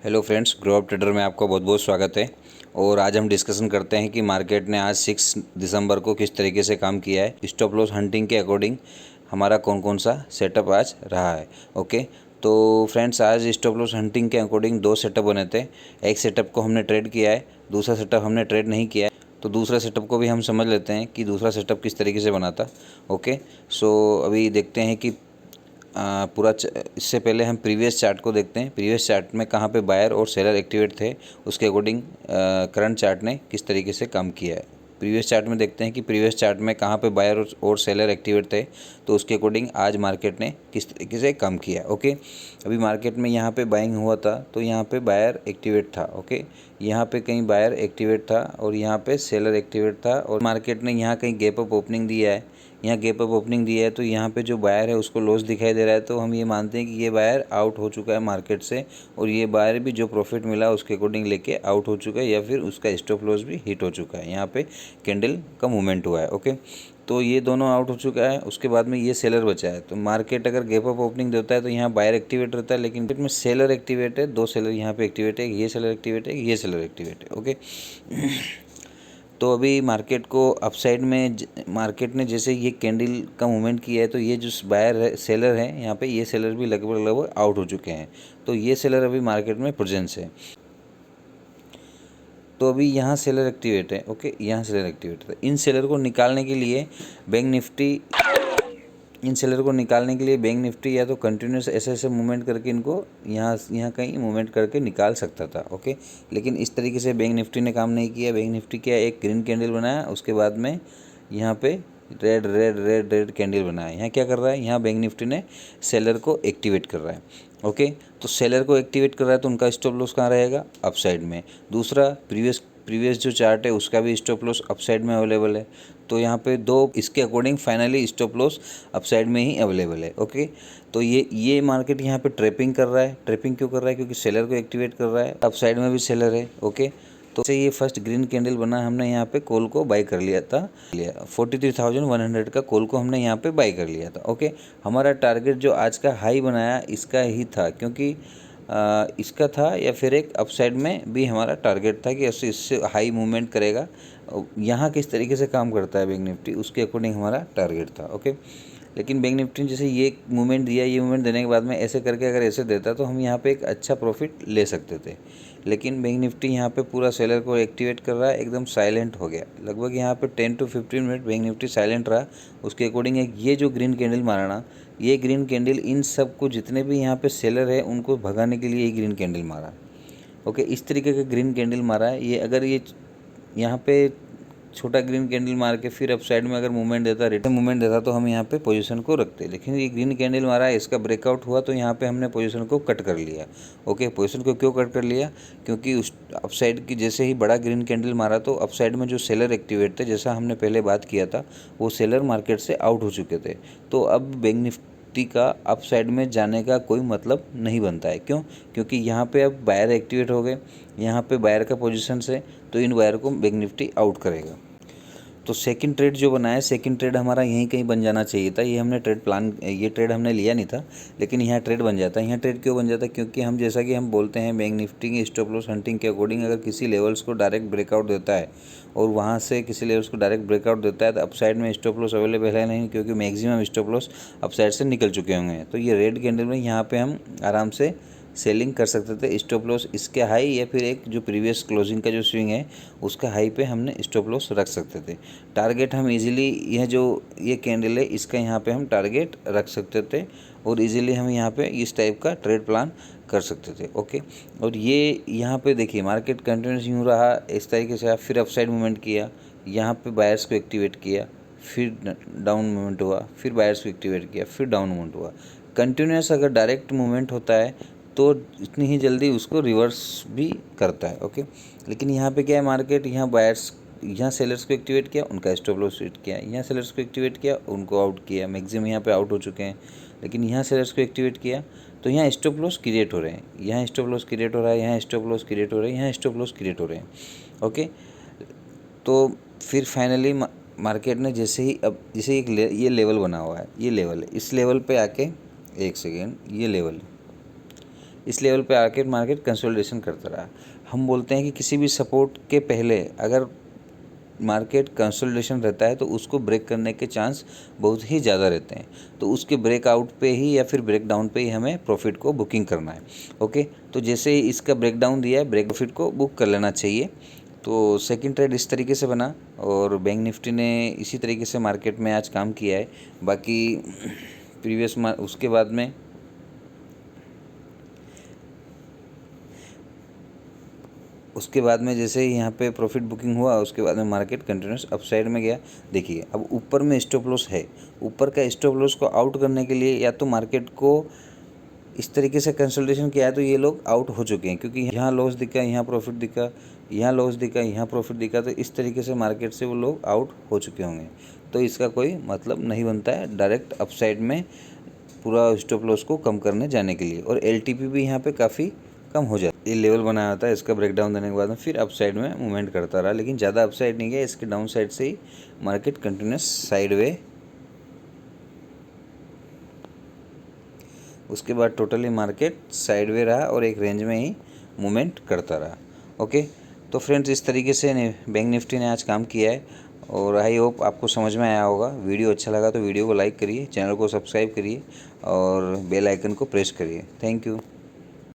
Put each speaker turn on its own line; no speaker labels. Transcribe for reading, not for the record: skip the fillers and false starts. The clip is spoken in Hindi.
Hello friends, grow up trader में आपका बहुत बहुत स्वागत है। और आज हम डिस्कशन करते हैं कि मार्केट ने आज 6 दिसंबर को किस तरीके से काम किया है। स्टॉप लॉस हंटिंग के अकॉर्डिंग हमारा कौन कौन सा सेटअप आज रहा है। ओके, तो फ्रेंड्स आज स्टॉप लॉस हंटिंग के अकॉर्डिंग 2 सेटअप बने थे। एक सेटअप को हमने ट्रेड किया है, दूसरा सेटअप हमने ट्रेड नहीं किया है। तो दूसरा सेटअप को भी हम समझ लेते हैं कि दूसरा सेटअप किस तरीके से बना था। ओके, सो अभी देखते हैं कि इससे पहले हम प्रीवियस चार्ट को देखते हैं। प्रीवियस चार्ट में कहाँ पे बायर और सेलर एक्टिवेट थे, उसके अकॉर्डिंग करंट चार्ट ने किस तरीके से काम किया है। प्रीवियस चार्ट में देखते हैं कि प्रीवियस चार्ट में कहाँ पे बायर और सेलर एक्टिवेट थे, तो उसके अकॉर्डिंग आज मार्केट ने किस तरीके से काम किया। ओके, अभी मार्केट में यहाँ पे बाइंग हुआ था तो यहाँ पे बायर एक्टिवेट था। ओके, यहाँ पे कहीं बायर एक्टिवेट था और यहाँ पे सेलर एक्टिवेट था। और मार्केट ने यहाँ कहीं गैप अप ओपनिंग दिया है, यहाँ गैप अप ओपनिंग दिया है, तो यहाँ पे जो बायर है उसको लॉस दिखाई दे रहा है। तो हम ये मानते हैं कि ये बायर आउट हो चुका है मार्केट से, और ये बायर भी जो प्रॉफिट मिला उसके अकॉर्डिंग लेके आउट हो चुका है, या फिर उसका स्टॉप लॉस भी हिट हो चुका है। यहाँ पे कैंडल का मूवमेंट हुआ है। ओके, तो ये दोनों आउट हो चुका है। उसके बाद में ये सेलर बचा है। तो मार्केट अगर गैप अप ओपनिंग देता है तो यहाँ बायर एक्टिवेट रहता है, लेकिन में सेलर एक्टिवेट है, 2 सेलर यहाँ पे एक्टिवेट है, ये सेलर एक्टिवेट है, ये सेलर एक्टिवेट है। ओके, तो अभी मार्केट को अपसाइड में मार्केट ने जैसे ये कैंडल का मूवमेंट किया है, तो ये जो बायर है सेलर है यहाँ पे, ये सेलर भी लगभग आउट हो चुके हैं। तो ये सेलर अभी मार्केट में प्रेजेंस है। तो अभी यहाँ सेलर एक्टिवेट है। ओके, यहाँ सेलर एक्टिवेट है। इन सेलर को निकालने के लिए बैंक निफ्टी या तो कंटिन्यूस ऐसे मूवमेंट करके इनको यहाँ कहीं मूवमेंट करके निकाल सकता था। ओके, लेकिन इस तरीके से बैंक निफ्टी ने काम नहीं किया। बैंक निफ्टी क्या, एक ग्रीन कैंडल बनाया, उसके बाद में यहाँ पे red red red red candle बनाया। यहाँ क्या कर रहा है, यहाँ बैंक निफ्टी ने सेलर को एक्टिवेट कर रहा है। ओके, तो सेलर को एक्टिवेट कर रहा है तो उनका स्टॉप लॉस कहाँ रहेगा, अपसाइड में। दूसरा प्रीवियस जो चार्ट है उसका भी स्टॉप लॉस अपसाइड में अवेलेबल है। तो यहाँ पे दो इसके according finally stop loss upside में ही अवेलेबल है। ओके, तो ये मार्केट यहाँ पे ट्रैपिंग कर रहा है। ट्रैपिंग क्यों कर रहा है, क्योंकि सेलर को एक्टिवेट कर रहा है, अपसाइड में भी सेलर है। ओके, तो से ये फर्स्ट ग्रीन कैंडल बना, हमने यहाँ पे कॉल को बाई कर लिया था 43,100 का कॉल को हमने यहाँ पे बाई कर लिया था। ओके, हमारा टारगेट जो आज का हाई बनाया इसका ही था, क्योंकि इसका था, या फिर एक अपसाइड में भी हमारा टारगेट था कि इससे हाई मूवमेंट करेगा। यहाँ किस तरीके से काम करता है बैंक निफ्टी, उसके अकॉर्डिंग हमारा टारगेट था। ओके, लेकिन बैंक निफ्टी ने जैसे ये मूवमेंट दिया, ये मूवमेंट देने के बाद में ऐसे करके अगर ऐसे देता तो हम यहाँ पे एक अच्छा प्रॉफिट ले सकते थे। लेकिन बैंक निफ्टी यहाँ पे पूरा सेलर को एक्टिवेट कर रहा है, एकदम साइलेंट हो गया। लगभग यहाँ पे 10 to 15 minute bank Nifty silent रहा। उसके अकॉर्डिंग एक ये जो ग्रीन कैंडल मारा ना, ये ग्रीन कैंडल इन सब को, जितने भी यहाँ पे सेलर है उनको भगाने के लिए ये ग्रीन कैंडल मारा। ओके, इस तरीके का ग्रीन कैंडल मारा है। ये अगर ये यहाँ पे छोटा ग्रीन कैंडल मार के फिर अप साइड में अगर मूवमेंट देता, रिटर्न मूवमेंट देता, तो हम यहाँ पे पोजीशन को रखते। लेकिन ये ग्रीन कैंडल मारा है, इसका ब्रेकआउट हुआ, तो यहाँ पे हमने पोजीशन को कट कर लिया। ओके, पोजीशन को क्यों कट कर लिया, क्योंकि उस अप साइड की जैसे ही बड़ा ग्रीन कैंडल मारा तो अप साइड में जो सेलर एक्टिवेट थे, जैसा हमने पहले बात किया था, वो सेलर मार्केट से आउट हो चुके थे। तो अब बैंक निफ्टी का अप साइड में जाने का कोई मतलब नहीं बनता है। क्यों, क्योंकि यहाँ पे अब बायर एक्टिवेट हो गए, यहाँ पे बायर का पोजीशन से, तो इन बायर को बैंक निफ्टी आउट करेगा। तो सेकंड ट्रेड जो बना है, सेकंड ट्रेड हमारा यहीं कहीं बन जाना चाहिए था। ये ट्रेड हमने लिया नहीं था, लेकिन यहाँ ट्रेड बन जाता है। यहाँ ट्रेड क्यों बन जाता है, क्योंकि हम जैसा कि हम बोलते हैं बैंक निफ्टी की स्टॉप लॉस हंटिंग के अकॉर्डिंग अगर किसी लेवल्स को डायरेक्ट ब्रेकआउट देता है और वहाँ से किसी लेवल्स को डायरेक्ट ब्रेकआउट देता है, तो अपसाइड में स्टॉप लॉस अवेलेबल है नहीं, क्योंकि मैक्सिमम स्टॉप लॉस अपसाइड से निकल चुके होंगे। तो ये रेड कैंडल में यहाँ पर हम आराम से सेलिंग कर सकते थे। स्टॉप लॉस इसके हाई, या फिर एक जो प्रीवियस क्लोजिंग का जो स्विंग है उसका हाई पे हमने स्टॉप लॉस रख सकते थे। टारगेट हम इजीली, यह जो ये कैंडल है इसका यहाँ पे हम टारगेट रख सकते थे, और इजीली हम यहाँ पे इस टाइप का ट्रेड प्लान कर सकते थे। ओके, और ये यहाँ पे देखिए मार्केट कंटिन्यूस यूँ रहा इस तरीके से, फिर अपसाइड मूवमेंट किया, यहाँ पे बायर्स को एक्टिवेट किया, फिर डाउन मूवमेंट हुआ, फिर बायर्स को एक्टिवेट किया, फिर डाउन मूवमेंट हुआ। कंटिन्यूस अगर डायरेक्ट मूवमेंट होता है तो इतनी ही जल्दी उसको रिवर्स भी करता है। ओके, लेकिन यहाँ पे क्या है, मार्केट यहाँ बायर्स, यहाँ सेलर्स को एक्टिवेट किया, उनका स्टॉप लॉस हिट किया, यहाँ सेलर्स को एक्टिवेट किया, उनको आउट किया, मैक्सिमम यहाँ पे आउट हो चुके हैं। लेकिन यहाँ सेलर्स को एक्टिवेट किया तो यहाँ स्टॉप लॉस क्रिएट हो रहे हैं, यहाँ स्टॉप लॉस क्रिएट हो रहा है, यहाँ स्टॉप लॉस क्रिएट हो रहे हैं, यहाँ स्टॉप लॉस क्रिएट हो रहे हैं। ओके, तो फिर फाइनली मार्केट ने जैसे ही, अब जैसे ये लेवल बना हुआ है, ये लेवल है, इस लेवल पे आके, एक सेकेंड, ये लेवल इस लेवल पे आके मार्केट कंसोलिडेशन करता रहा। हम बोलते हैं कि किसी भी सपोर्ट के पहले अगर मार्केट कंसोलिडेशन रहता है तो उसको ब्रेक करने के चांस बहुत ही ज़्यादा रहते हैं। तो उसके ब्रेकआउट पे ही या फिर ब्रेक डाउन पे ही हमें प्रॉफिट को बुकिंग करना है। ओके, तो जैसे ही इसका ब्रेक डाउन दिया है, ब्रेक प्रॉफिट को बुक कर लेना चाहिए। तो सेकंड ट्रेड इस तरीके से बना और बैंक निफ्टी ने इसी तरीके से मार्केट में आज काम किया है। बाकी प्रीवियस उसके बाद में जैसे ही यहाँ पे प्रॉफिट बुकिंग हुआ, उसके बाद में मार्केट कंटिन्यूस अपसाइड में गया। देखिए अब ऊपर में स्टॉप लॉस है, ऊपर का स्टॉप लॉस को आउट करने के लिए या तो मार्केट को इस तरीके से कंसल्टेशन किया है तो ये लोग आउट हो चुके हैं, क्योंकि यहाँ लॉस दिखा, यहाँ प्रॉफिट दिखा, यहाँ लॉस दिखा, यहाँ प्रॉफिट दिखा, तो इस तरीके से मार्केट से वो लोग आउट हो चुके होंगे। तो इसका कोई मतलब नहीं बनता है डायरेक्ट अपसाइड में पूरा स्टॉप लॉस को कम करने जाने के लिए। और एलटीपी भी यहाँ पे काफ़ी कम हो जाता है। ये लेवल बनाया था, इसका ब्रेकडाउन देने के बाद में फिर अपसाइड में मूवमेंट करता रहा, लेकिन ज़्यादा अपसाइड नहीं गया, इसके डाउन साइड से ही मार्केट कंटिन्यूस साइडवे, उसके बाद टोटली मार्केट साइडवे रहा और एक रेंज में ही मूवमेंट करता रहा। ओके, तो फ्रेंड्स इस तरीके से बैंक निफ्टी ने आज काम किया है और आई होप आपको समझ में आया होगा। वीडियो अच्छा लगा तो वीडियो को लाइक करिए, चैनल को सब्सक्राइब करिए और बेल आइकन को प्रेस करिए। Thank you.